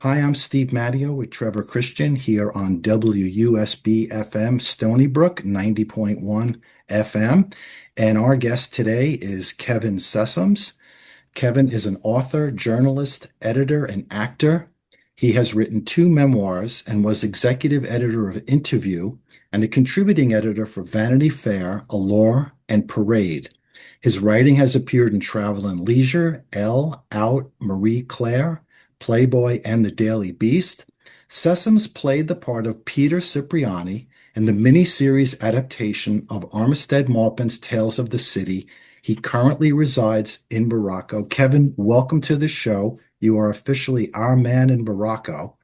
Hi, I'm Steve Matteo with Trevor Christian here on WUSB FM Stony Brook 90.1 FM. And our guest today is Kevin Sessums. Kevin is an author, journalist, editor, and actor. He has written two memoirs and was executive editor of Interview and a contributing editor for Vanity Fair, Allure, and Parade. His writing has appeared in Travel and Leisure, Elle, Out, Marie Claire, Playboy, and the Daily Beast. Sessoms played the part of Peter Cipriani in the miniseries adaptation of Armistead Maupin's Tales of the City. He currently resides in Morocco. Kevin, welcome to the show. You are officially our man in Morocco.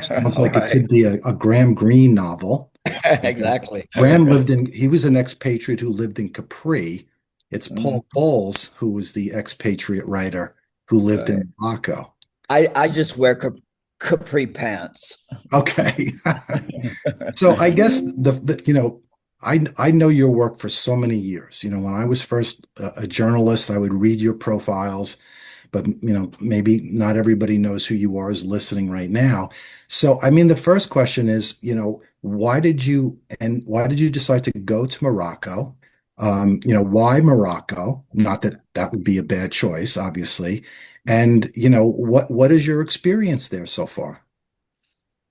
Sounds All like it right. could be a Graham Greene novel. Exactly. He was an expatriate who lived in Capri. It's Mhm. Paul Bowles who was the expatriate writer who lived Right. in Morocco. I just wear capri pants. Okay. So I guess I know your work for so many years. When I was first a journalist, I would read your profiles, but maybe not everybody knows who you are is listening right now. So I mean, the first question is, why did you decide to go to Morocco? Why Morocco? Not that that would be a bad choice, obviously. And what is your experience there so far?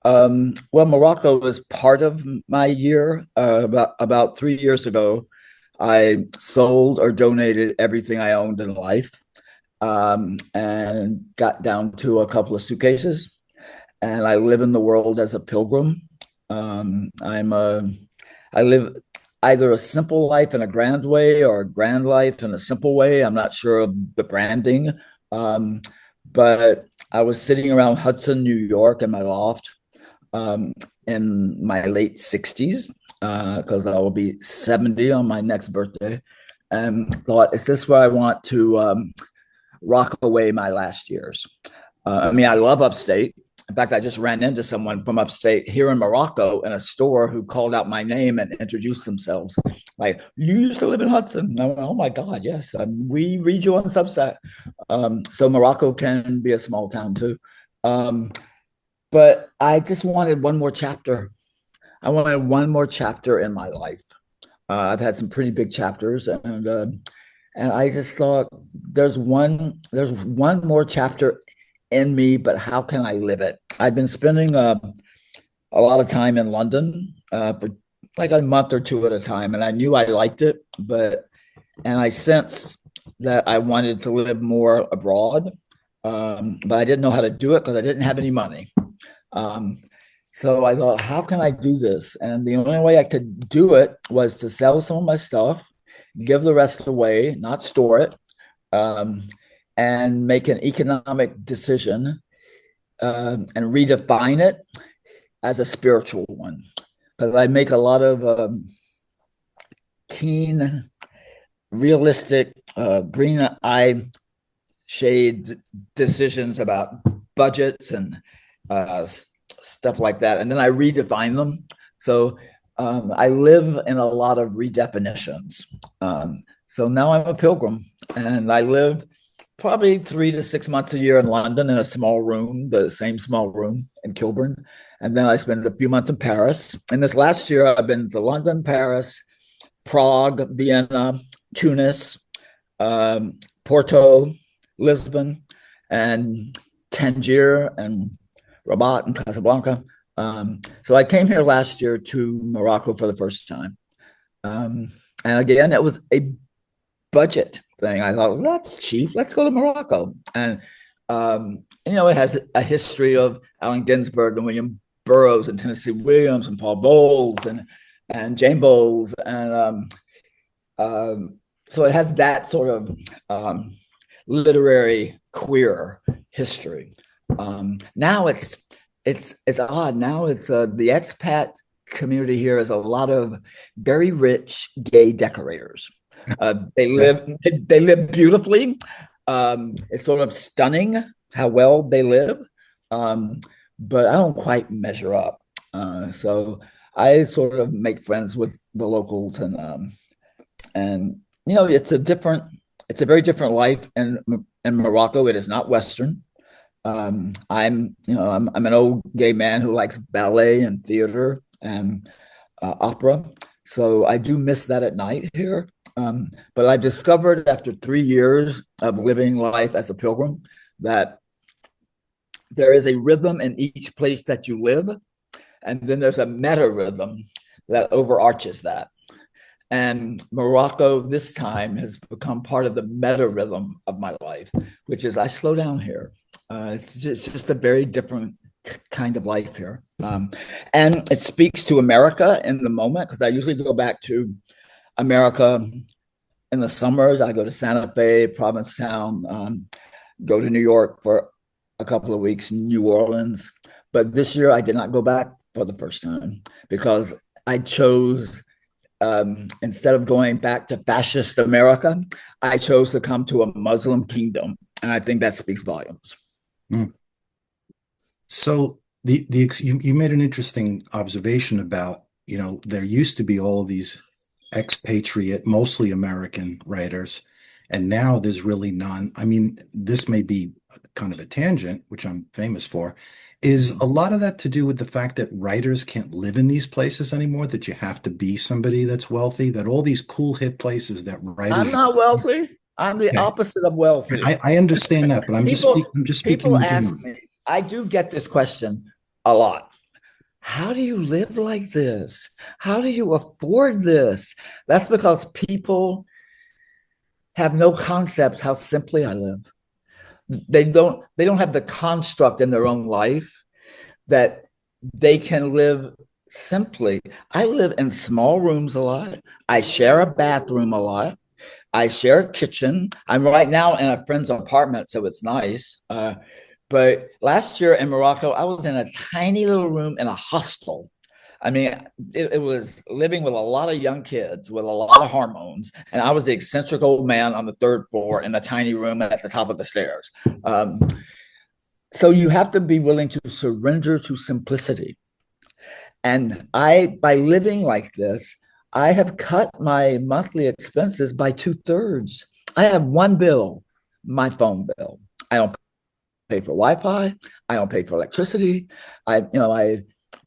Well, Morocco was part of my year. About 3 years ago, I sold or donated everything I owned in life, and got down to a couple of suitcases. And I live in the world as a pilgrim. I live either a simple life in a grand way or a grand life in a simple way. I'm not sure of the branding. Um, but I was sitting around Hudson, New York in my loft, um, in my late 60s, because I will be 70 on my next birthday, and thought, is this where I want to rock away my last years? I mean, I love upstate. In fact, I just ran into someone from upstate here in Morocco in a store who called out my name and introduced themselves. Like, you used to live in Hudson? And I went, oh my God, yes. We read you on Substack. So Morocco can be a small town too. Um, but I just wanted one more chapter. I wanted one more chapter in my life. I've had some pretty big chapters, and I just thought there's one more chapter in me, but how can I live it? I've been spending a lot of time in London, for like a month or two at a time, and I knew I liked it, and I sensed that I wanted to live more abroad, but I didn't know how to do it because I didn't have any money. Um, so I thought, how can I do this? And the only way I could do it was to sell some of my stuff, give the rest away, not store it, um, and make an economic decision, and redefine it as a spiritual one. Because I make a lot of keen, realistic, green eye shade decisions about budgets and uh, stuff like that. And then I redefine them. So I live in a lot of redefinitions. So now I'm a pilgrim, and I live probably 3 to 6 months a year in London in a small room, the same small room in Kilburn. And then I spend a few months in Paris. And this last year, I've been to London, Paris, Prague, Vienna, Tunis, Porto, Lisbon, and Tangier, and Rabat, and Casablanca. So I came here last year to Morocco for the first time. And again, it was a budget thing. I thought, well, that's cheap. Let's go to Morocco. And, it has a history of Allen Ginsberg and William Burroughs and Tennessee Williams and Paul Bowles and Jane Bowles. And so it has that sort of literary queer history. Now it's odd. Now it's the expat community here is a lot of very rich gay decorators. They live beautifully. It's sort of stunning how well they live, but I don't quite measure up. So I sort of make friends with the locals, and it's a very different life in Morocco. It is not Western. I'm an old gay man who likes ballet and theater and opera. So I do miss that at night here. But I discovered after 3 years of living life as a pilgrim that there is a rhythm in each place that you live, and then there's a meta rhythm that overarches that. And Morocco this time has become part of the meta rhythm of my life, which is I slow down here. It's just a very different kind of life here. And it speaks to America in the moment because I usually go back to America in the summers. I go to Santa Fe, Provincetown, go to New York for a couple of weeks, New Orleans. But this year I did not go back for the first time because I chose, instead of going back to fascist America, I chose to come to a Muslim kingdom. And I think that speaks volumes. Mm. So you made an interesting observation about, there used to be all these expatriate, mostly American writers, and now there's really none. I mean, this may be kind of a tangent, which I'm famous for. Is a lot of that to do with the fact that writers can't live in these places anymore, that you have to be somebody that's wealthy, that all these cool hit places that I'm writers. not wealthy. I'm the Okay, opposite of wealthy. I understand that, but People I'm just speaking people in ask general. me, I do get this question a lot. How do you live like this? How do you afford this? That's because people have no concept how simply I live. They don't have the construct in their own life that they can live simply. I live in small rooms a lot. I share a bathroom a lot. I share a kitchen. I'm right now in a friend's apartment, so it's nice. But last year in Morocco, I was in a tiny little room in a hostel. I mean, it was living with a lot of young kids with a lot of hormones. And I was the eccentric old man on the third floor in a tiny room at the top of the stairs. So you have to be willing to surrender to simplicity. And by living like this, I have cut my monthly expenses by 2/3. I have one bill, my phone bill. I don't pay for Wi-Fi. I don't pay for electricity.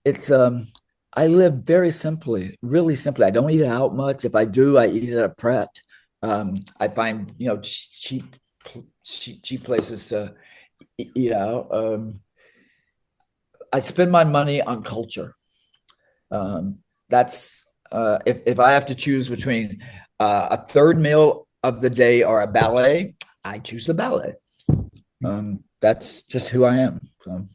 It's I live very simply, really simply. I don't eat out much. If I do, I eat at a Pret. I find cheap places to eat out. I spend my money on culture. That's if I have to choose between a third meal of the day or a ballet, I choose the ballet. That's just who I am. So.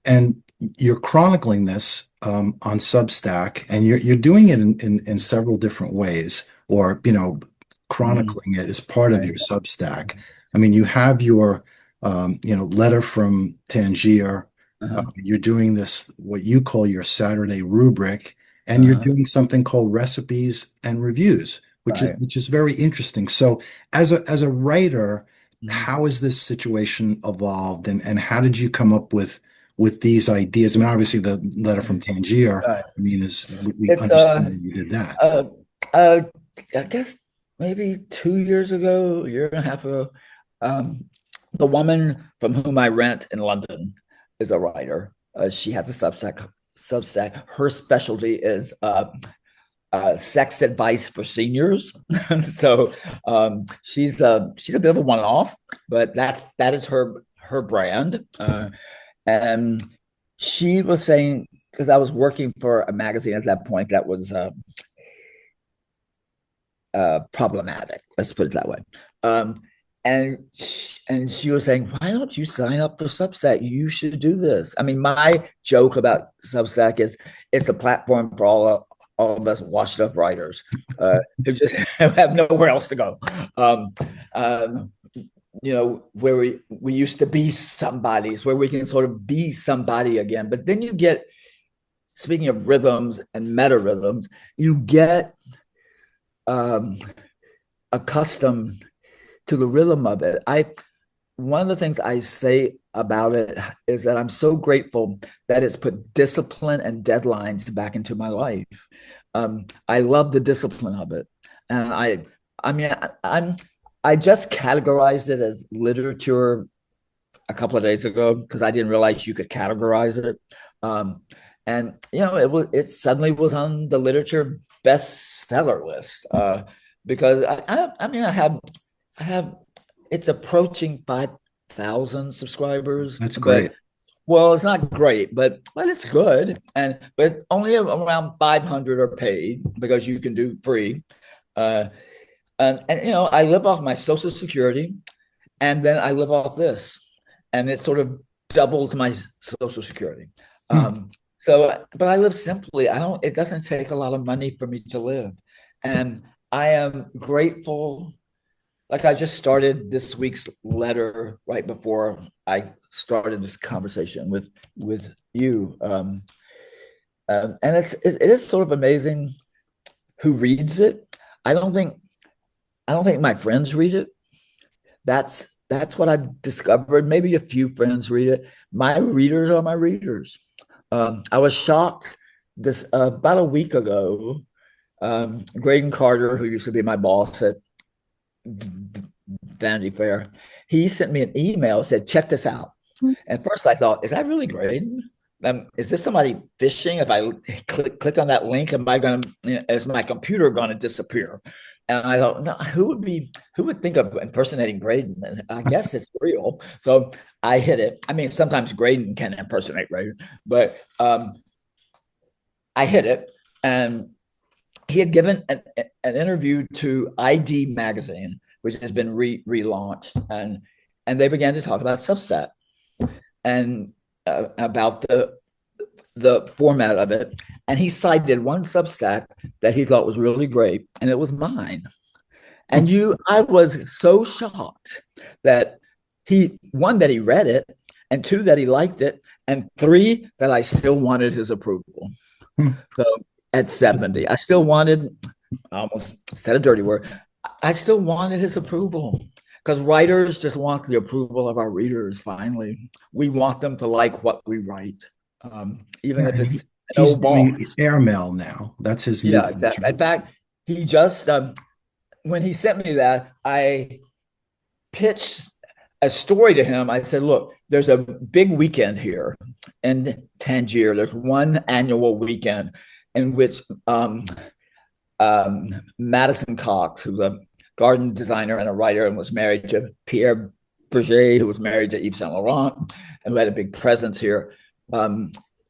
And you're chronicling this on Substack, and you're doing it in several different ways, or chronicling it as part of Right. your Substack. I mean, you have your letter from Tangier. Uh-huh. You're doing this, what you call your Saturday rubric, and you're Uh-huh. doing something called recipes and reviews, Right. which is very interesting. So, as a writer, Mhm. how has this situation evolved, and how did you come up with these ideas? I mean, obviously, the letter from Tangier, Right. I mean, is we It's understand that you did that. uh, uh, I guess maybe 2 years ago, a year and a half ago, um, the woman from whom I rent in London is a writer. She has a Substack. Substack. Her specialty is sex advice for seniors. So she's a bit of a one off, but that is her brand. And she was saying, because I was working for a magazine at that point that was problematic. Let's put it that way. Um, and she was saying, why don't you sign up for Substack? You should do this. I mean, my joke about Substack is it's a platform for all of us washed up writers who just have nowhere else to go. Um, um, where we used to be somebody's, where we can sort of be somebody again. But then you get, speaking of rhythms and meta rhythms, you get um, accustomed to the rhythm of it. One of the things I say about it is that I'm so grateful that it's put discipline and deadlines back into my life. I love the discipline of it, and I mean, I just categorized it as literature a couple of days ago because I didn't realize you could categorize it. Um, and it suddenly was on the literature bestseller list because I mean I have it's approaching 5,000 subscribers, That's but great. well, it's not great, but it's good, but only around 500 are paid because you can do free. Uh, and I live off my Social Security, and then I live off this, and it sort of doubles my Social Security. Hmm. But I live simply. I don't. It doesn't take a lot of money for me to live, and I am grateful. Like I just started this week's letter right before I started this conversation with you, and it is sort of amazing who reads it. I don't think I don't think my friends read it. That's what I've discovered. Maybe a few friends read it. My readers are my readers. I was shocked this about a week ago. Graydon Carter, who used to be my boss at Vanity Fair, he sent me an email, said, check this out. At first I thought, is that really Graydon? Is this somebody phishing? If I click on that link, am I going to, is my computer going to disappear? And I thought, no, who would think of impersonating Graydon? And I guess it's real. So I hit it. I mean, sometimes Graydon can impersonate Graydon, but I hit it. And he had given an interview to ID Magazine, which has been relaunched, and they began to talk about Substack and about the format of it. And he cited one Substack that he thought was really great, and it was mine. And I was so shocked that that he read it, and two, that he liked it, and three, that I still wanted his approval. So at 70, I still wanted, I almost said a dirty word, I still wanted his approval because writers just want the approval of our readers. Finally, we want them to like what we write, even if it's He's no doing boss. airmail now. That's his new Yeah, venture. in fact, he just when he sent me that, I pitched a story to him. I said, "Look, there's a big weekend here in Tangier. There's one annual weekend in which Madison Cox, who's a garden designer and a writer and was married to Pierre Berger, who was married to Yves Saint Laurent and who had a big presence here.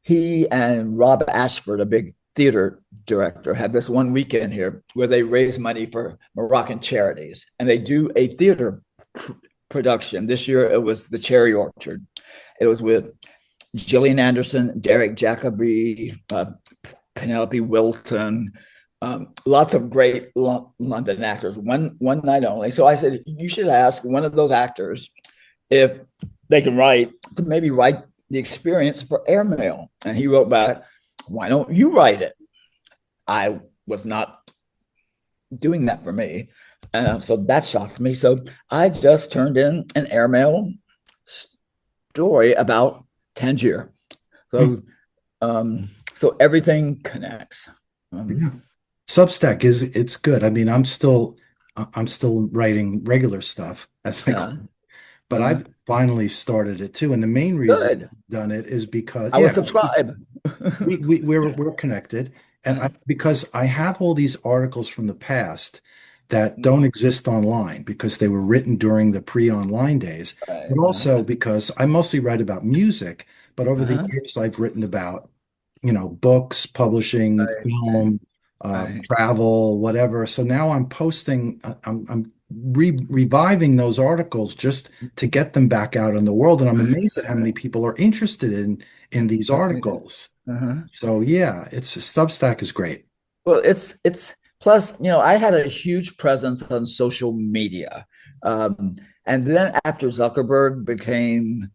He and Rob Ashford, a big theater director, had this one weekend here where they raise money for Moroccan charities, and they do a theater production. This year it was The Cherry Orchard. It was with Gillian Anderson, Derek Jacobi, Penelope Wilton, lots of great London actors, one night only. So I said, you should ask one of those actors if they can maybe write the experience for airmail. And he wrote back, why don't you write it? I was not doing that for me. So that shocked me. So I just turned in an airmail story about Tangier. So, so everything connects. Yeah. Substack it's good. I mean, I'm still writing regular stuff as I go, but I've finally started it too. And the main reason Good. I've done it is because I will subscribe. we're connected, and because I have all these articles from the past that don't exist online because they were written during the pre-online days, Right. but also because I mostly write about music, but over the Uh-huh. years I've written about, books, publishing, Right. film, Right. travel, whatever. So now I'm posting, I'm reviving those articles just to get them back out in the world, and I'm amazed at how many people are interested in these articles. Uh-huh. So yeah, it's Substack is great. Well, it's plus, I had a huge presence on social media. And then after Zuckerberg became,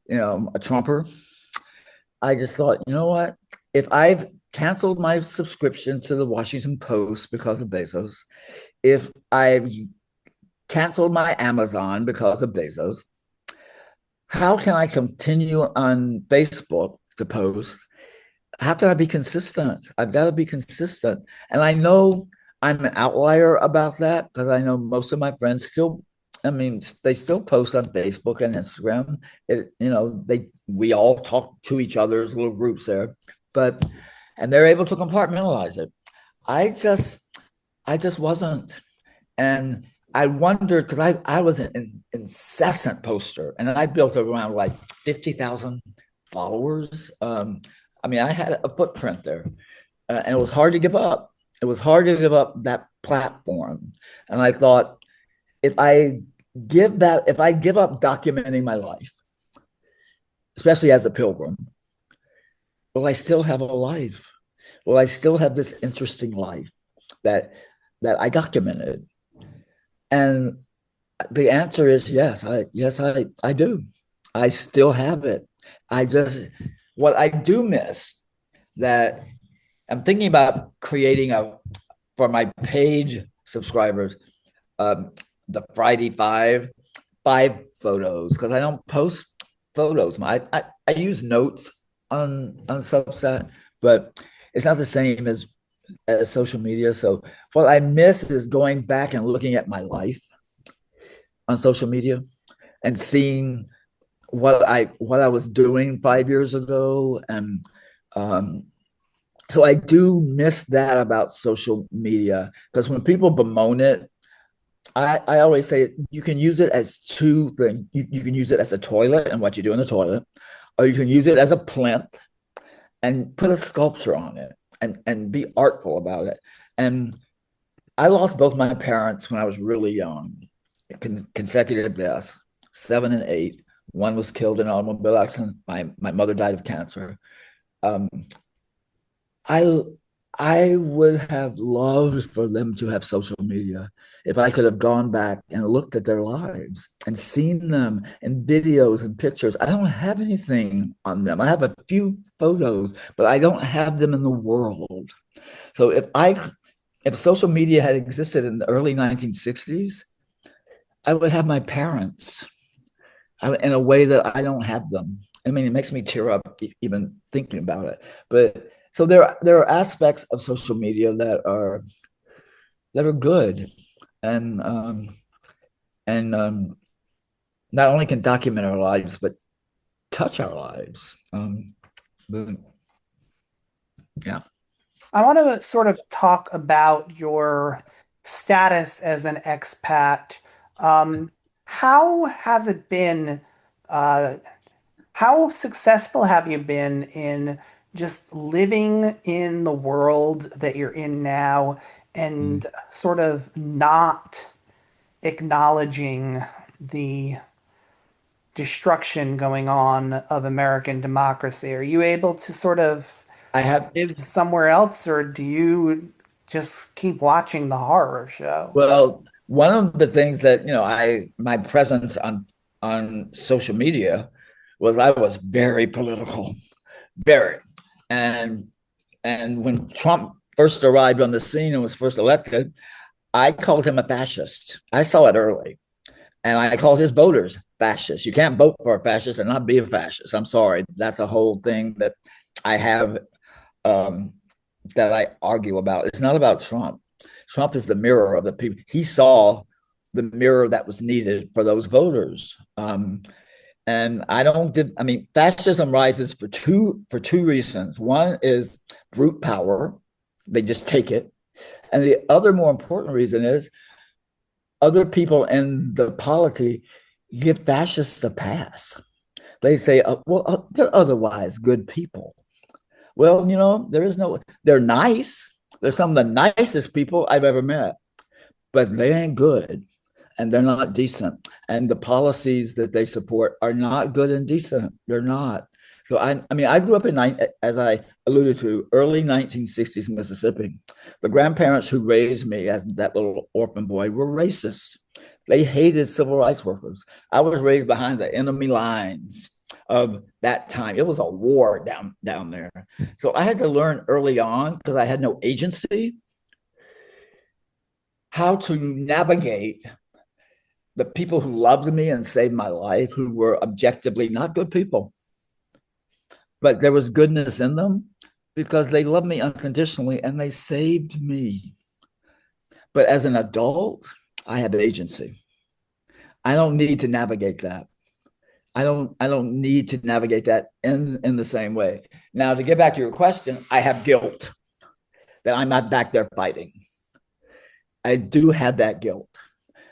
a Trumper, I just thought, you know what? If I've canceled my subscription to the Washington Post because of Bezos, if I've canceled my Amazon because of Bezos, how can I continue on Facebook to post? How can I be consistent? I've got to be consistent. And I know I'm an outlier about that because I know most of my friends still I mean, they still post on Facebook and Instagram. We all talk to each other's little groups there, but and they're able to compartmentalize it. I just, I just wasn't, and I wondered because I was an incessant poster, and I built around like 50,000 followers. I mean, I had a footprint there, and it was hard to give up. It was hard to give up that platform, and I thought if I if I give up documenting my life, especially as a pilgrim, will I still have a life? Will I still have this interesting life that I documented? And the answer is yes. I do. I still have it. I just what I do miss that I'm thinking about creating a for my paid subscribers the Friday five photos because I don't post photos. I use notes on Substack, but it's not the same as social media. So what I miss is going back and looking at my life on social media and seeing what I was doing 5 years ago, and um, so I do miss that about social media because when people bemoan it, I always say you can use it as two things. You can use it as a toilet and what you do in the toilet, or you can use it as a plinth and put a sculpture on it and be artful about it. And I lost both my parents when I was really young, consecutive deaths, 7 and 8. One was killed in an automobile accident. My mother died of cancer. Um, I I would have loved for them to have social media if I could have gone back and looked at their lives and seen them in videos and pictures. I don't have anything on them. I have a few photos, but I don't have them in the world. So if social media had existed in the early 1960s, I would have my parents in a way that I don't have them. I mean, it makes me tear up even thinking about it. But so there are aspects of social media that are good, and and not only can document our lives but touch our lives. But yeah, I want to sort of talk about your status as an expat. How has it been? Uh, how successful have you been in just living in the world that you're in now mm. and sort of not acknowledging the destruction going on of American democracy? Are you able to sort of I have. live somewhere else, or do you just keep watching the horror show? Well, one of the things that I my presence on social media was I was very political, very, and when Trump first arrived on the scene and was first elected, I called him a fascist. I saw it early. And I called his voters fascists. You can't vote for a fascist and not be a fascist. I'm sorry. That's a whole thing that I have um, that I argue about. It's not about Trump. Trump is the mirror of the people. He saw the mirror that was needed for those voters. And I don't give. I mean, fascism rises for two reasons. One is brute power; they just take it, and the other more important reason is other people in the polity give fascists a pass. They say, they're otherwise good people. Well, there is no, they're nice. They're some of the nicest people I've ever met, but they ain't good and they're not decent. And the policies that they support are not good and decent. They're not. So I mean, I grew up as I alluded to, early 1960s Mississippi. The grandparents who raised me as that little orphan boy were racist. They hated civil rights workers. I was raised behind the enemy lines of that time. It was a war down there. So I had to learn early on, because I had no agency, how to navigate the people who loved me and saved my life, who were objectively not good people, but there was goodness in them because they loved me unconditionally and they saved me. But as an adult, I had agency. I don't need to navigate that. I don't need to navigate that in the same way. Now, to get back to your question, I have guilt that I'm not back there fighting. I do have that guilt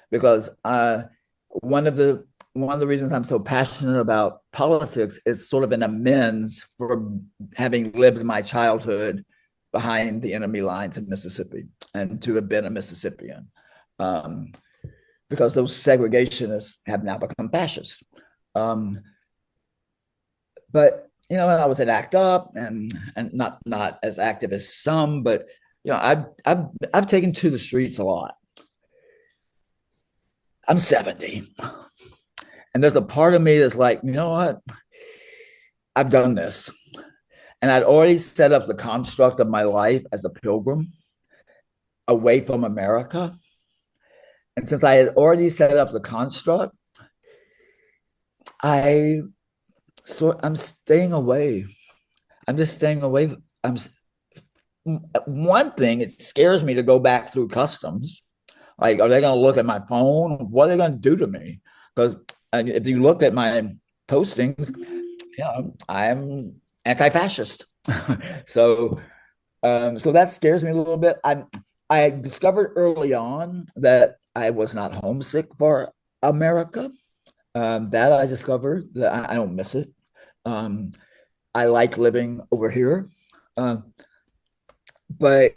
because one of the reasons I'm so passionate about politics is sort of an amends for having lived my childhood behind the enemy lines in Mississippi and to have been a Mississippian. Because those segregationists have now become fascists. But when I was at ACT UP and not as active as some, but I've taken to the streets a lot. I'm 70, and there's a part of me that's like, you know what? I've done this, and I'd already set up the construct of my life as a pilgrim away from America. And since I had already set up the construct, I'm staying away. I'm just staying away. One thing, it scares me to go back through customs. Like, are they going to look at my phone? What are they going to do to me? Because if you look at my postings, I'm anti-fascist. So that scares me a little bit. I discovered early on that I was not homesick for America. That I discovered that I don't miss it. I like living over here, but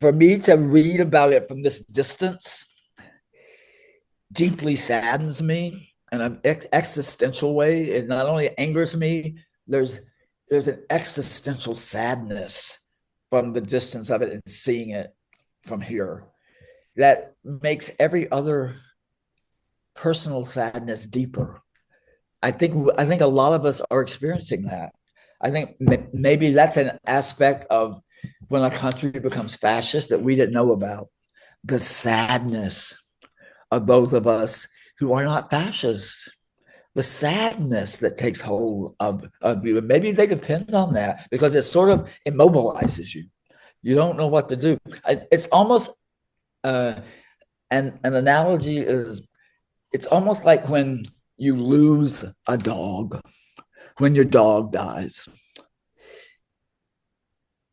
for me to read about it from this distance deeply saddens me in an existential way. It not only angers me, there's an existential sadness from the distance of it and seeing it from here that makes every other personal sadness deeper. I think a lot of us are experiencing that. I think maybe that's an aspect of when a country becomes fascist that we didn't know about. The sadness of those of us who are not fascists. The sadness that takes hold of you. And maybe they depend on that because it sort of immobilizes you. You don't know what to do. It's almost an analogy is, it's almost like when you lose a dog, when your dog dies.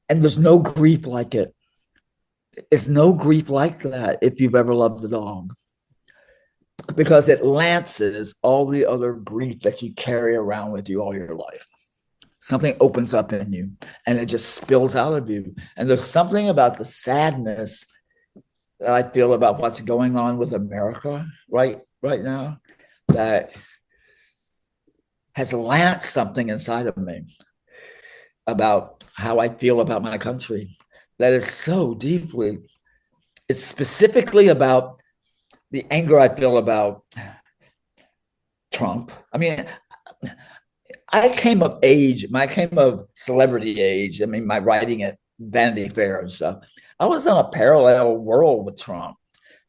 And there's no grief like it. It's no grief like that if you've ever loved a dog. Because it lances all the other grief that you carry around with you all your life. Something opens up in you and it just spills out of you. And there's something about the sadness that I feel about what's going on with America right now that has lanced something inside of me about how I feel about my country that is so deeply, it's specifically about the anger I feel about Trump. I mean, I came of age, I came of celebrity age. I mean, my writing at Vanity Fair and stuff. I was in a parallel world with Trump.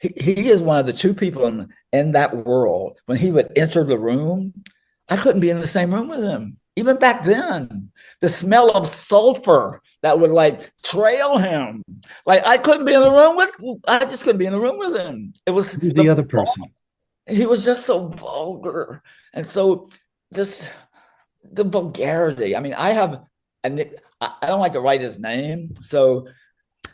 He is one of the two people in that world. When he would enter the room, I couldn't be in the same room with him. Even back then, the smell of sulfur that would like trail him. Like I couldn't be in the room I just couldn't be in the room with him. It was the other person. He was just so vulgar. And so just the vulgarity. I mean, I don't like to write his name. So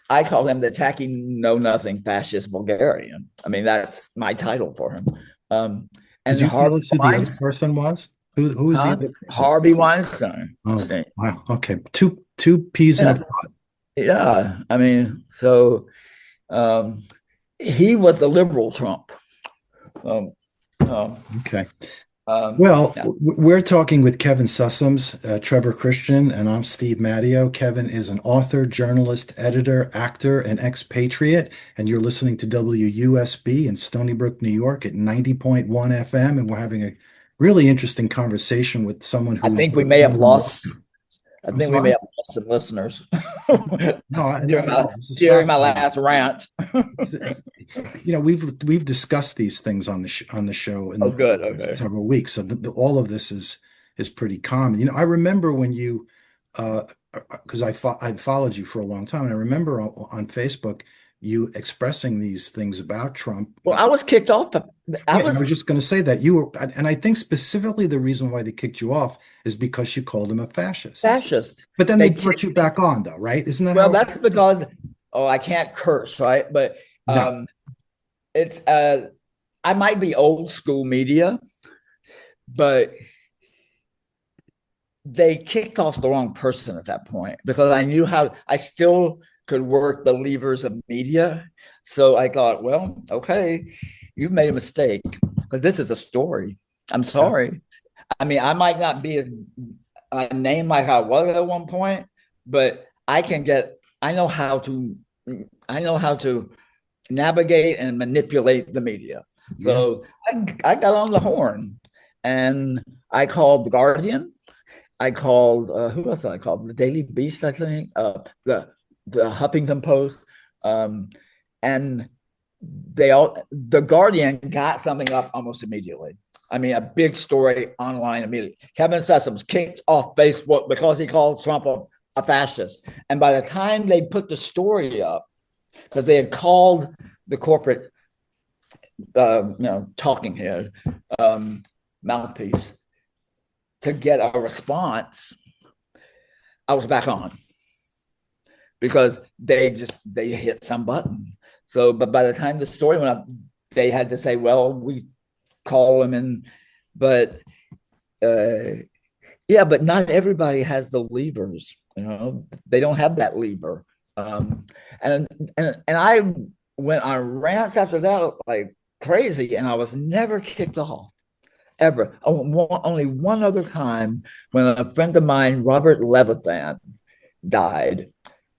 I call him the tacky know-nothing fascist vulgarian. I mean, that's my title for him. And did you tell us who the other person was? Who is the other person? Harvey Weinstein. Oh, wow. Okay. Two peas in a pod. Yeah. I mean, so he was the liberal Trump. Okay. We're talking with Kevin Sessums, Trevor Christian, and I'm Steve Matteo. Kevin is an author, journalist, editor, actor, and expatriate, and you're listening to WUSB in Stony Brook, New York at 90.1 FM, and we're having a really interesting conversation with someone who I think we may have lost some listeners during my last rant. We've discussed these things on the show in several weeks, so all of this is pretty common. I remember when you because I followed you for a long time, and I remember on Facebook you expressing these things about Trump. Well, I was kicked off. I was just going to say that you were, and I think specifically the reason why they kicked you off is because you called him a fascist. fascist. But then They they brought you back on, though, right? Isn't that Well, how? that's because I can't curse, right? But No. it's I might be old school media, but they kicked off the wrong person at that point because I knew how I still could work the levers of media. So I thought, well, okay, you've made a mistake because this is a story. I'm sorry. I mean, I might not be a name like I was at one point, but I know how to navigate and manipulate the media. So I got on the horn and I called The Guardian. I called who else did I call? The Daily Beast, I think, the Huffington Post, and the Guardian got something up almost immediately. I mean, a big story online immediately. Kevin Sessums kicked off Facebook because he called Trump a fascist, and by the time they put the story up, because they had called the corporate, talking head, mouthpiece, to get a response, I was back on because they hit some button. So, but by the time the story went up, they had to say, well, we call them in, but but not everybody has the levers, they don't have that lever. And I went on rants after that like crazy, and I was never kicked off. Ever. Only one other time when a friend of mine, Robert Levithan, died.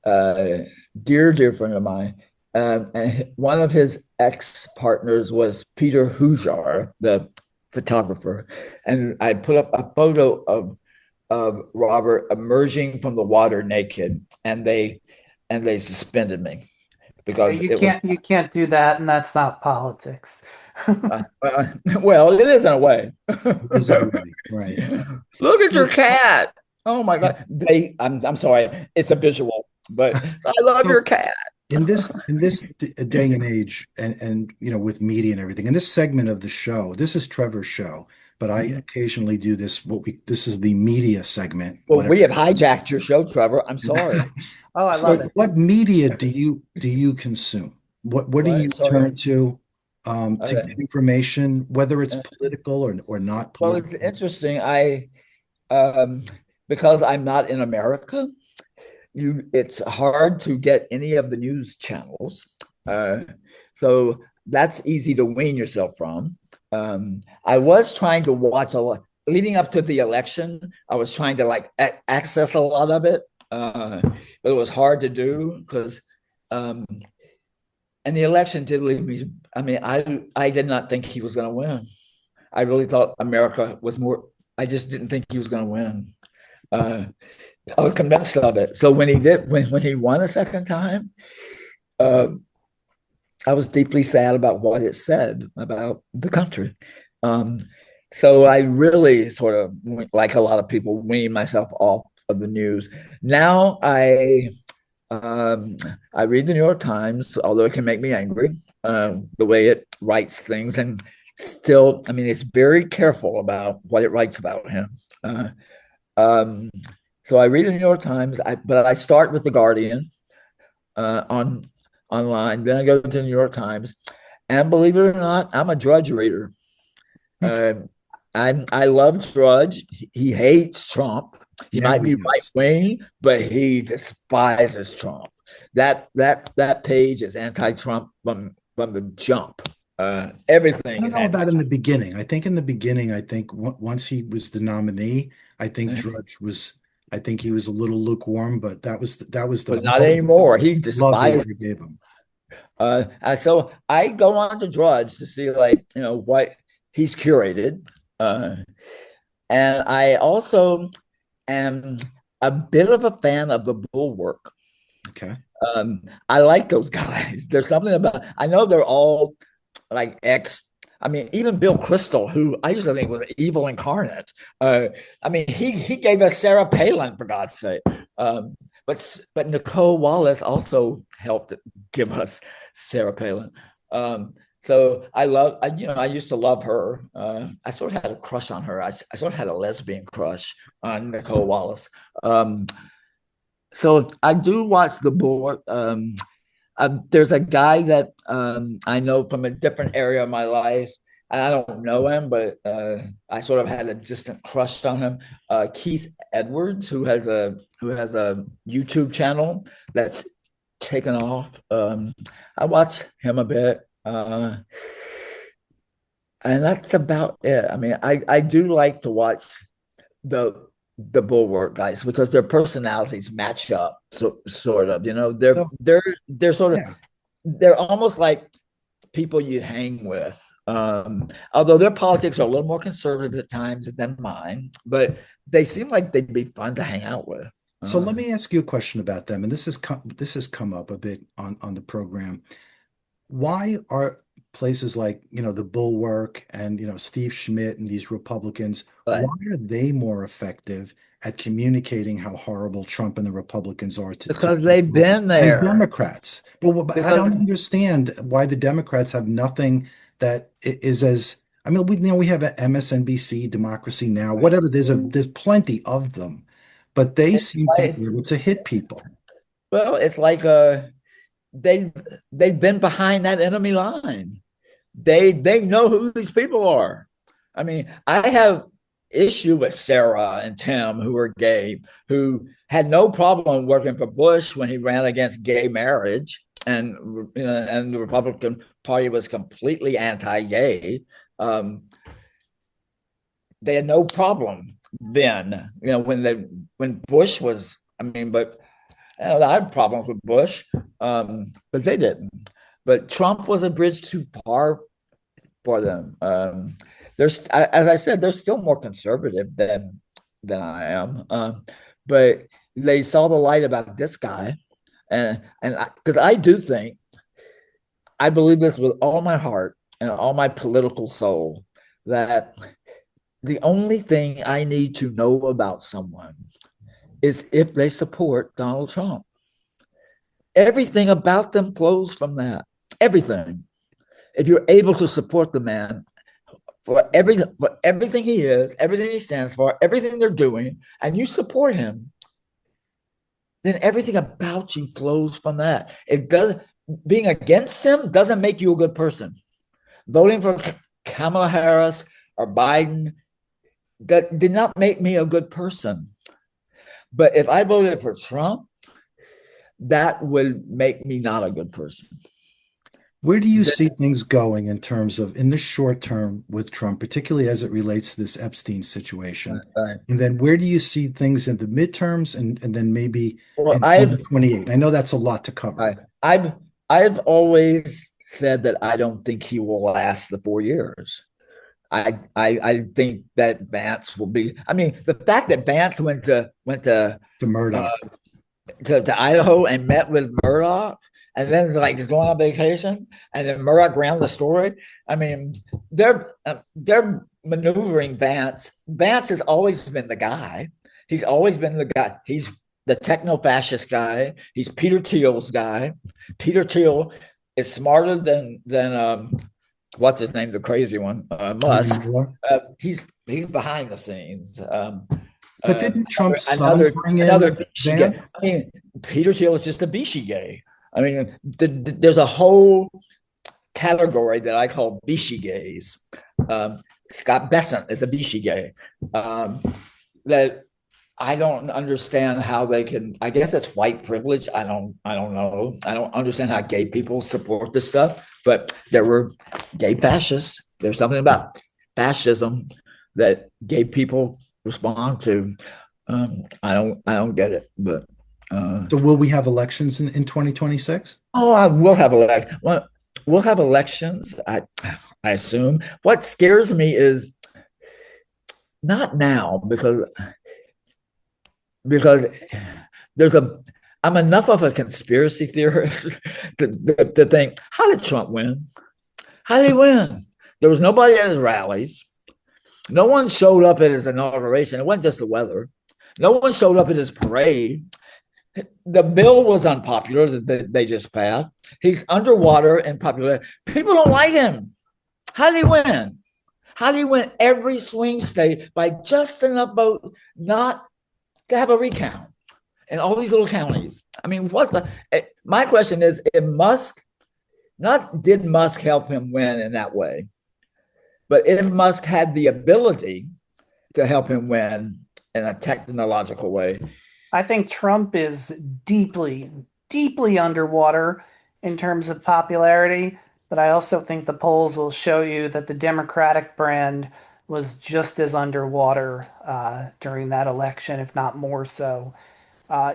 Dear friend of mine. And one of his ex-partners was Peter Hujar, the photographer. And I put up a photo of Robert emerging from the water naked, and they suspended me because you can't do that, and that's not politics. Well, it is in a way. Right. Look at your cat. Oh my God. I'm sorry. It's a visual, but I love your cat. In this day and age, and with media and everything, in this segment of the show, this is Trevor's show, but I occasionally do this. This is the media segment. Well, we have hijacked your show, Trevor. I'm sorry. I love it. What media do you consume? What do you turn to get information, whether it's political or not political? Well, it's interesting. I because I'm not in America, it's hard to get any of the news channels. So that's easy to wean yourself from. I was trying to watch a lot leading up to the election. I was trying to access a lot of it, but it was hard to do because, and the election did leave me. I mean, I did not think he was going to win. I really thought America was more. I just didn't think he was going to win. I was convinced of it. So when he won a second time, I was deeply sad about what it said about the country. So I really sort of, like a lot of people, wean myself off of the news. Now I read the New York Times, although it can make me angry, the way it writes things, and still, I mean, it's very careful about what it writes about him. So I read the New York Times, but I start with the Guardian online. Then I go to the New York Times, and believe it or not, I'm a Drudge reader. I love Drudge. He hates Trump. He might be right wing, but he despises Trump. That page is anti-Trump from the jump. Everything. I don't know about in the beginning. I think once he was the nominee, I think Drudge was. I think he was a little lukewarm, but that was the. But not anymore. He despised. Gave him. So I go on to Drudge to see what he's curated, and I also am a bit of a fan of the Bulwark. Okay. I like those guys. There's something about. I know they're all like I mean, even Bill Kristol, who I used to think was evil incarnate. I mean, he gave us Sarah Palin, for God's sake. but Nicole Wallace also helped give us Sarah Palin. So I used to love her. I sort of had a crush on her. I sort of had a lesbian crush on Nicole Wallace. So I do watch the board. There's a guy that I know from a different area of my life, and I don't know him, but I sort of had a distant crush on him. Keith Edwards, who has a YouTube channel that's taken off. I watch him a bit, and that's about it. I mean, I do like to watch the Bulwark guys because their personalities match up, so sort of. They're sort of they're almost like people you'd hang with. Although their politics are a little more conservative at times than mine, but they seem like they'd be fun to hang out with. So let me ask you a question about them, and this has come up a bit on the program. Why are places like, the Bulwark and, Steve Schmidt and these Republicans, But why are they more effective at communicating how horrible Trump and the Republicans are because they've been and there. Democrats? But I don't understand why the Democrats have nothing that is as, I mean, we have an MSNBC, Democracy Now, whatever. There's plenty of them, but they seem to be able to hit people. Well, it's like they've been behind that enemy line. They know who these people are. I mean, I have issue with Sarah and Tim, who are gay, who had no problem working for Bush when he ran against gay marriage, and and the Republican Party was completely anti-gay. They had no problem then, when Bush was. I mean, but I had problems with Bush, but they didn't. But Trump was a bridge too far for them. There's, as I said, they're still more conservative than I am. But they saw the light about this guy, and because I do think, I believe this with all my heart and all my political soul, that the only thing I need to know about someone is if they support Donald Trump. Everything about them flows from that. Everything. If you're able to support the man for everything he is, everything he stands for, everything they're doing, and you support him, then everything about you flows from that. It does. Being against him doesn't make you a good person. Voting for Kamala Harris or Biden, that did not make me a good person. But if I voted for Trump, that would make me not a good person. Where do you see things going in terms of, in the short term with Trump, particularly as it relates to this Epstein situation? Right. And then where do you see things in the midterms and then maybe Well, in 2028? I know that's a lot to cover. I've always said that I don't think he will last the 4 years. I think that Vance will be. I mean, the fact that Vance went to Murdoch. To Idaho and met with Murdoch, and then just going on vacation, and then Murdoch ran the story. I mean, they're maneuvering Vance. Vance has always been the guy. He's always been the guy. He's the techno-fascist guy. He's Peter Thiel's guy. Peter Thiel is smarter than what's his name, the crazy one, Musk. He's behind the scenes. But didn't Trump's another Vance? I mean, Peter Thiel is just a Vichy gay. I mean, there's a whole category that I call Vichy gays. Scott Bessent is a Vichy gay. That I don't understand how they can. I guess that's white privilege. I don't know. I don't understand how gay people support this stuff. But there were gay fascists. There's something about fascism that gay people respond to. I don't get it. But so will we have elections in 2026? Oh, we'll have elections. Well, we'll have elections. I assume. What scares me is not now because there's I'm enough of a conspiracy theorist to think, how did Trump win? How did he win? There was nobody at his rallies. No one showed up at his inauguration. It wasn't just the weather. No one showed up at his parade. The bill was unpopular that they just passed. He's underwater and popular. People don't like him. How did he win? How did he win every swing state by just enough vote not to have a recount in all these little counties? I mean, what the? My question is, if Musk, not did Musk help him win in that way, but if Musk had the ability to help him win in a technological way. I think Trump is deeply, deeply underwater in terms of popularity, but I also think the polls will show you that the Democratic brand was just as underwater during that election, if not more so.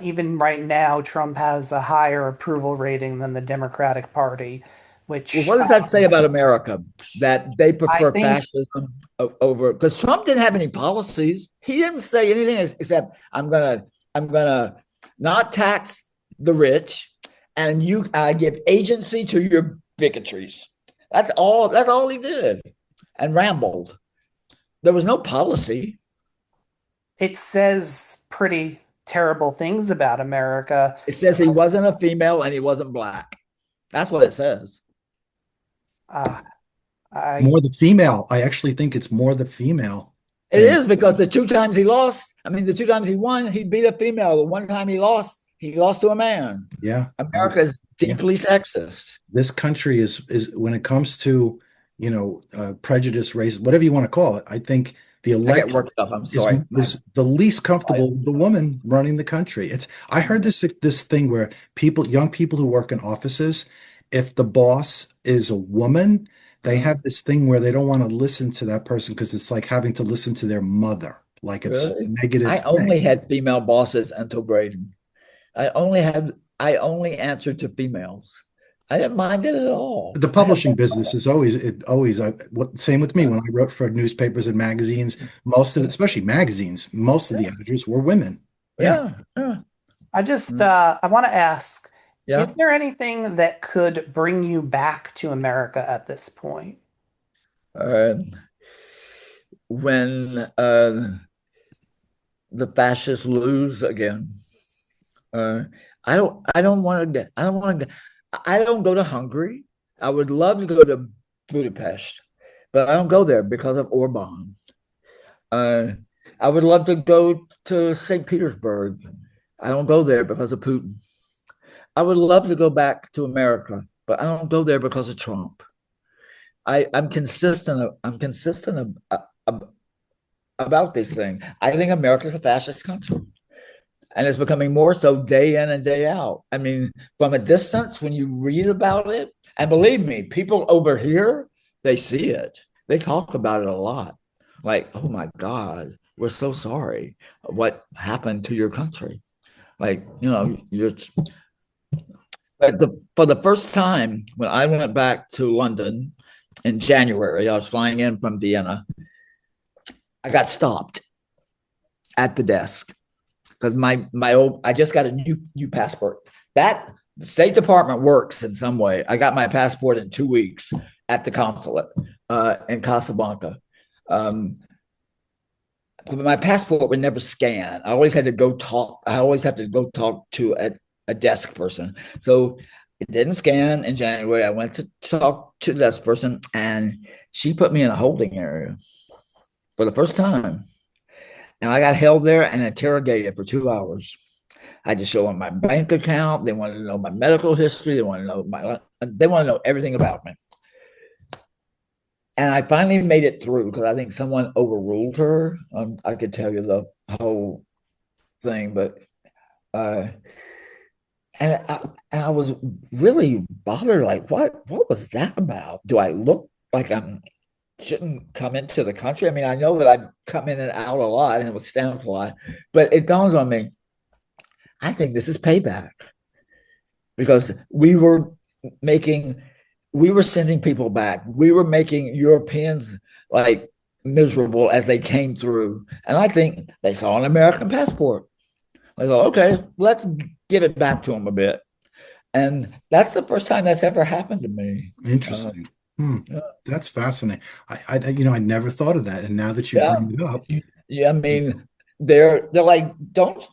Even right now, Trump has a higher approval rating than the Democratic Party, Well, which what does that say about America? That they I prefer think fascism over, because Trump didn't have any policies. He didn't say anything except I'm gonna not tax the rich, and I give agency to your bigotries. That's all. That's all he did, and rambled. There was no policy. it says pretty terrible things about America. It says he wasn't a female and he wasn't black. That's what it says. Uh, I More the female. I actually think it's more the female. It And is because the two times he lost, I mean, the two times he won, he beat a female. The one time he lost to a man. yeah, America is yeah. deeply sexist. This country is when it comes to, prejudice, race, whatever you want to call it, I think the I get election worked up. I'm is, sorry. is the least comfortable with the woman running the country. I heard this thing where young people who work in offices, if the boss is a woman, they have this thing where they don't want to listen to that person because it's like having to listen to their mother, like it's a Really? negative I thing. only had female bosses until Braden. I only answered to females. I didn't mind it at all. The publishing business is same with me Yeah, when I wrote for newspapers and magazines. Most of especially magazines, most of the editors were women. Yeah. yeah, yeah. I want to ask, is Yeah. there anything that could bring you back to America at this point? Uh, when the fascists lose again, uh, I don't go to Hungary. I would love to go to Budapest, but I don't go there because of Orban. Uh, I would love to go to St. Petersburg. I don't go there because of Putin. I would love to go back to America, but I don't go there because of Trump. I'm consistent. I'm consistent about this thing. I think America's a fascist country, and it's becoming more so day in and day out. I mean, from a distance, when you read about it, and believe me, people over here, they see it. They talk about it a lot. Like, oh my God, we're so sorry. What happened to your country? Like, you're. But for the first time, when I went back to London in January, I was flying in from Vienna. I got stopped at the desk because I just got a new passport. That the State Department works in some way. I got my passport in 2 weeks at the consulate in Casablanca. But my passport would never scan. I always had to go talk. I always have to go talk to a desk person. So it didn't scan in January. I went to talk to the desk person, and she put me in a holding area for the first time. And I got held there and interrogated for 2 hours. I had to show them my bank account. They wanted to know my medical history. They wanted to know everything about me. And I finally made it through because I think someone overruled her. I could tell you the whole thing, but and I was really bothered. Like, what was that about? Do I look like I shouldn't come into the country? I mean, I know that I come in and out a lot and it was stamped a lot, but it dawned on me. I think this is payback because we were sending people back. We were making Europeans like miserable as they came through. And I think they saw an American passport. I thought, okay, let's give it back to them a bit. And that's the first time that's ever happened to me. Interesting. Yeah. That's fascinating. I never thought of that. And now that you Yeah. bring it up, Yeah, I mean, they're like, don't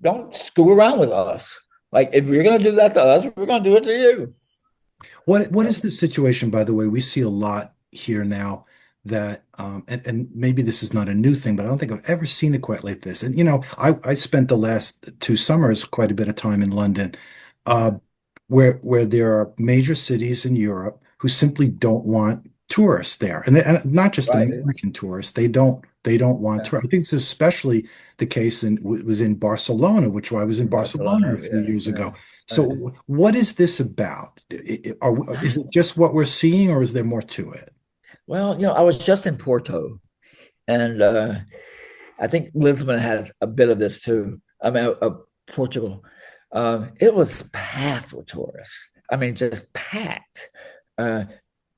don't screw around with us. Like if you're going to do that to us, we're going to do it to you. What is the situation, by the way? We see a lot here now that and maybe this is not a new thing, but I don't think I've ever seen it quite like this. And I spent the last 2 summers quite a bit of time in London, uh, where there are major cities in Europe who simply don't want tourists there, and not just Right. American tourists. They don't want Yeah. tourists. I think this is especially the case was in Barcelona, which I was in Barcelona Barcelona. a few Yeah. years Yeah. ago. So what is this about? Is it just what we're seeing, or is there more to it? Well, I was just in Porto, and I think Lisbon has a bit of this too. I mean, Portugal. It was packed with tourists. I mean, just packed, uh,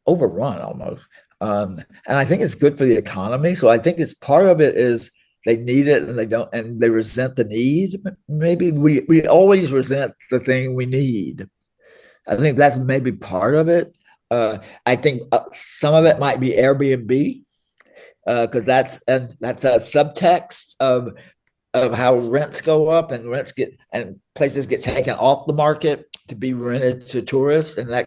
overrun almost. And I think it's good for the economy. So I think it's part of it is they need it and they don't, and they resent the need. Maybe we always resent the thing we need. I think that's maybe part of it. I think some of it might be Airbnb because that's a subtext of how rents go up and rents get and places get taken off the market to be rented to tourists, and that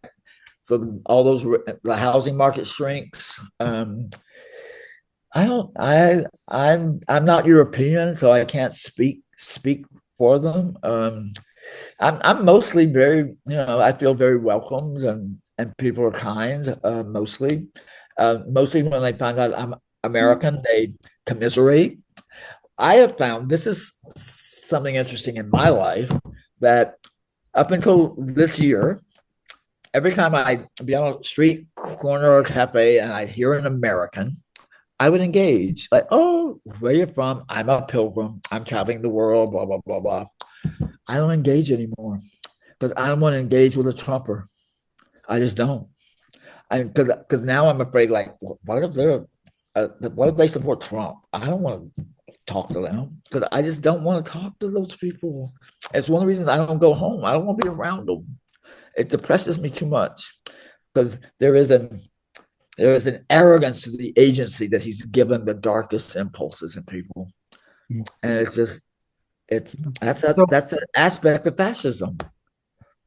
so all those the housing market shrinks. I don't. I'm not European, so I can't speak for them. I'm mostly very, I feel very welcomed and people are kind, mostly. Mostly when they find out I'm American, they commiserate. I have found this is something interesting in my life that up until this year, every time I be on a street corner or cafe and I hear an American, I would engage. Like, oh, where you from? I'm a pilgrim. I'm traveling the world, blah, blah, blah, blah. I don't engage anymore because I don't want to engage with a Trumper. I just don't. Because now I'm afraid, like, what if they support Trump? I don't want to talk to them because I just don't want to talk to those people. It's one of the reasons I don't go home. I don't want to be around them. It depresses me too much because there is an arrogance to the agency that he's given the darkest impulses in people, and it's just it's that's an aspect of fascism.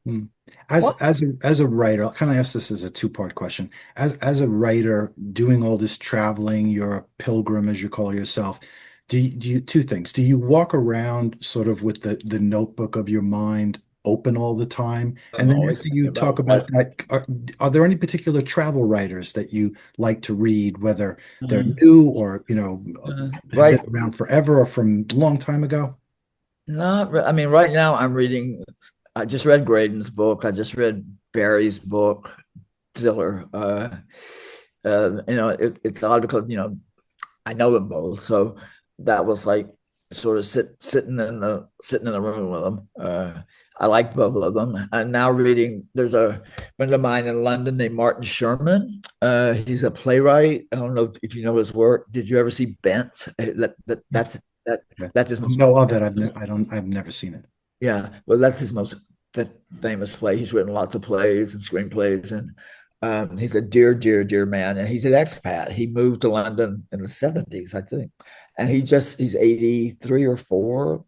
Hmm. As a writer, I'll kind of ask this as a two-part question. As a writer doing all this traveling, you're a pilgrim, as you call yourself. Do you two things? Do you walk around sort of with the notebook of your mind open all the time? I'm And then always after thinking you talk about about what. that, are there any particular travel writers that you like to read, whether they're uh, new or have been right. around forever or from a long time ago? I mean, right now I'm reading. I just read Graydon's book. I just read Barry's book, Ziller. It's odd because I know them both, so that was like sort of sitting in the room with them. I like both of them. And now reading, there's a friend of mine in London named Martin Sherman. He's a playwright. I don't know if you know his work. Did you ever see Bent? That Yeah. that's his I most know of it. I've never seen it. yeah. Well, that's his most famous play. He's written lots of plays and screenplays, and he's a dear, dear, dear man. And he's an expat. He moved to London in the 70s, I think. And he's 83 or 4.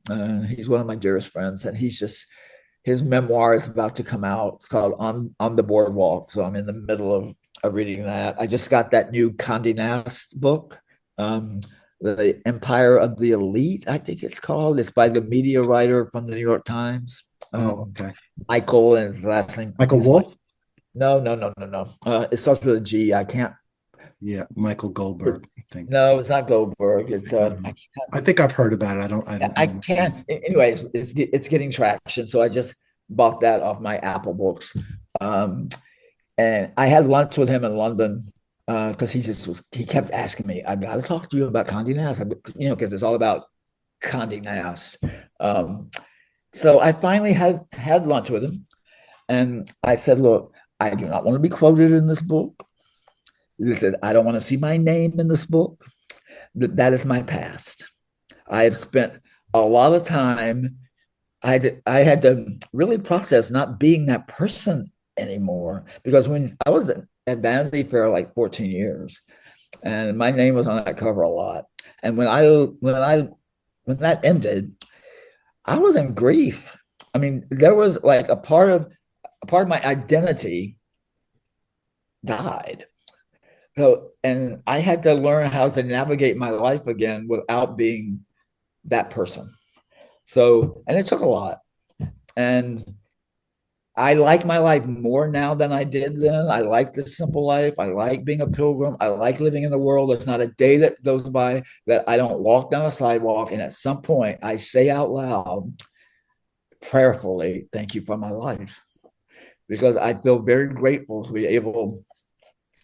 He's one of my dearest friends. And his memoir is about to come out. It's called On the Boardwalk. So I'm in the middle of reading that. I just got that new Condé Nast book, um, The Empire of the Elite, I think it's called. It's by the media writer from the New York Times. Oh, Um, okay. Michael and his last name. Michael He's like, Wolff? no, no, no, no, no. It starts with a G. I can't. Yeah, Michael Goldberg, I think. No, it's not Goldberg. It's I don't know. I think I've heard about it. I I don't. can't. Anyways, it's getting traction. So I just bought that off my Apple Books. Um, and I had lunch with him in London because he kept asking me, I've got to talk to you about Condé Nast, because it's all about Condé Nast. Um, so I finally had lunch with him, and I said, look, I do not want to be quoted in this book. He said, I don't want to see my name in this book. That is my past. I have spent a lot of time. I had to really process not being that person anymore because when I was at Vanity Fair like 14 years, and my name was on that cover a lot. And when that ended, I was in grief. I mean, there was like a part of my identity died. So, and I had to learn how to navigate my life again without being that person. So, and it took a lot. And I like my life more now than I did then. I like the simple life. I like being a pilgrim. I like living in the world. There's not a day that goes by that I don't walk down a sidewalk and at some point I say out loud, prayerfully, thank you for my life. Because I feel very grateful to be able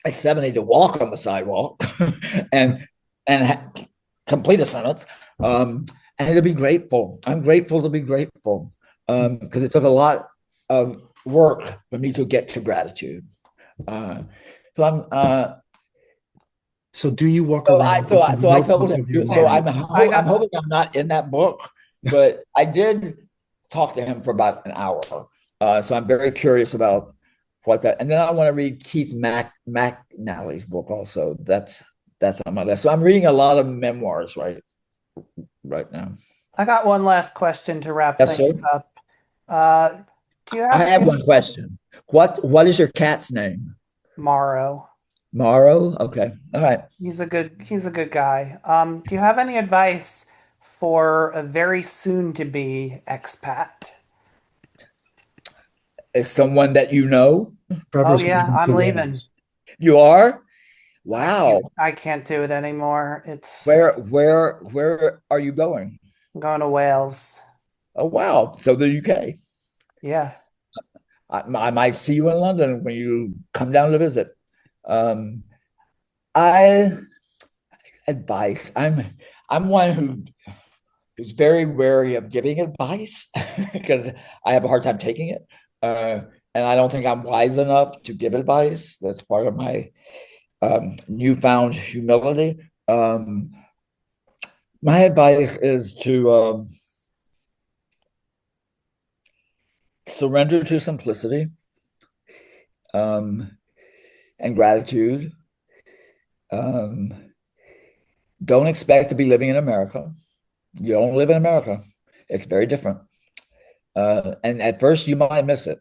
at 70 to walk on the sidewalk and complete a sentence, and to be grateful. I'm grateful to be grateful because it took a lot of work for me to get to gratitude. So I'm. So do you walk So around I with so I a so I told notebook him. of your So life? I'm hoping I'm not in that book, but I did talk to him for about an hour. So I'm very curious about what that. And then I want to read Keith McNally's book also. That's on my list. So I'm reading a lot of memoirs right now. I got one last question to wrap Yes, things sir. up. Uh, do you I have have any one question. What is your cat's name? Morrow? Morrow? Okay. All right. He's a good guy. Do you have any advice for a very soon to be expat? Is someone that you know? Oh Trevor's yeah, moving to I'm leaving. Wales. You are? I Wow. can't do it anymore. It's Where are you going? I'm going to Wales. Oh, wow. So the UK. Yeah. I might see you in London when you come down to visit. Um, I advice. I'm one who's very wary of giving advice because I have a hard time taking it, and I don't think I'm wise enough to give advice. That's part of my newfound humility. My advice is to surrender to simplicity um, and gratitude. Um, don't expect to be living in America. You don't live in America. It's very different. And at first, you might miss it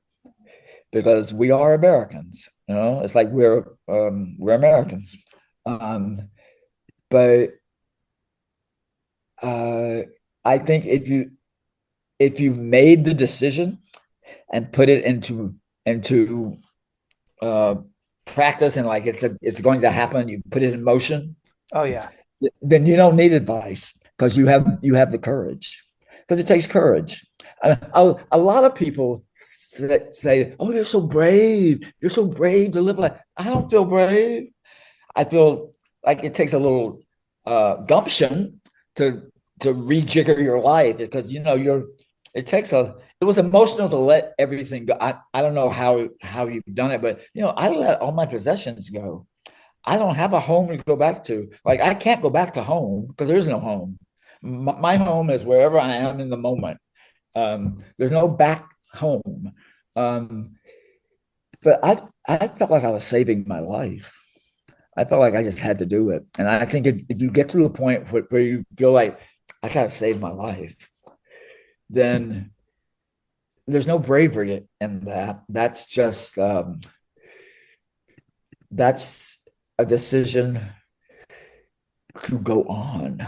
because we are Americans. You know, it's like we're Americans. But I think if you've made the decision and put it into uh, practice and like it's going to happen, you put it in motion, Oh yeah. then you don't need advice because you have the courage. Because it takes courage. A lot of people say, "Oh, you're so brave! You're so brave to live like." I don't feel brave. I feel like it takes a little gumption to rejigger your life because it takes a it was emotional to let everything go. I don't know how you've done it, but I let all my possessions go. I don't have a home to go back to. Like I can't go back to home because there is no home. My home is wherever I am in the moment. There's no back home. Um, but I felt like I was saving my life. I felt like I just had to do it. And I think if you get to the point where you feel like I gotta save my life, then there's no bravery in that. That's a decision to go on.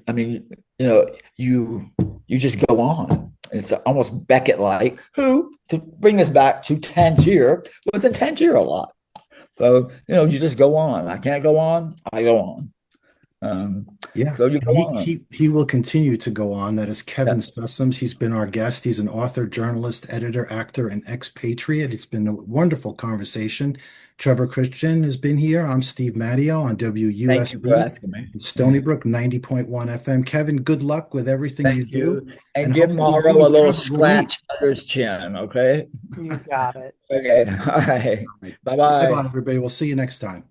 I mean, you just go on. It's almost Beckett like, who, to bring us back to Tangier, was in Tangier a lot. So, you just go on. I can't go on, I go on. Yeah, So you and go on. he will continue to go on. That is Yeah. Kevin Sessums. He's been our guest. He's an author, journalist, editor, actor, and expatriate. It's been a wonderful conversation. Trevor Christian has been here. I'm Steve Matteo on Thank you for WUSB asking me. in Stony Brook, 90.1 FM. Kevin, good luck with everything you Thank do. you. And And give hopefully you Morrow a and little Trevor will meet. scratch under his chin, okay? You got it. Okay. All right. All right. Bye Bye-bye, bye. everybody. We'll see you next time.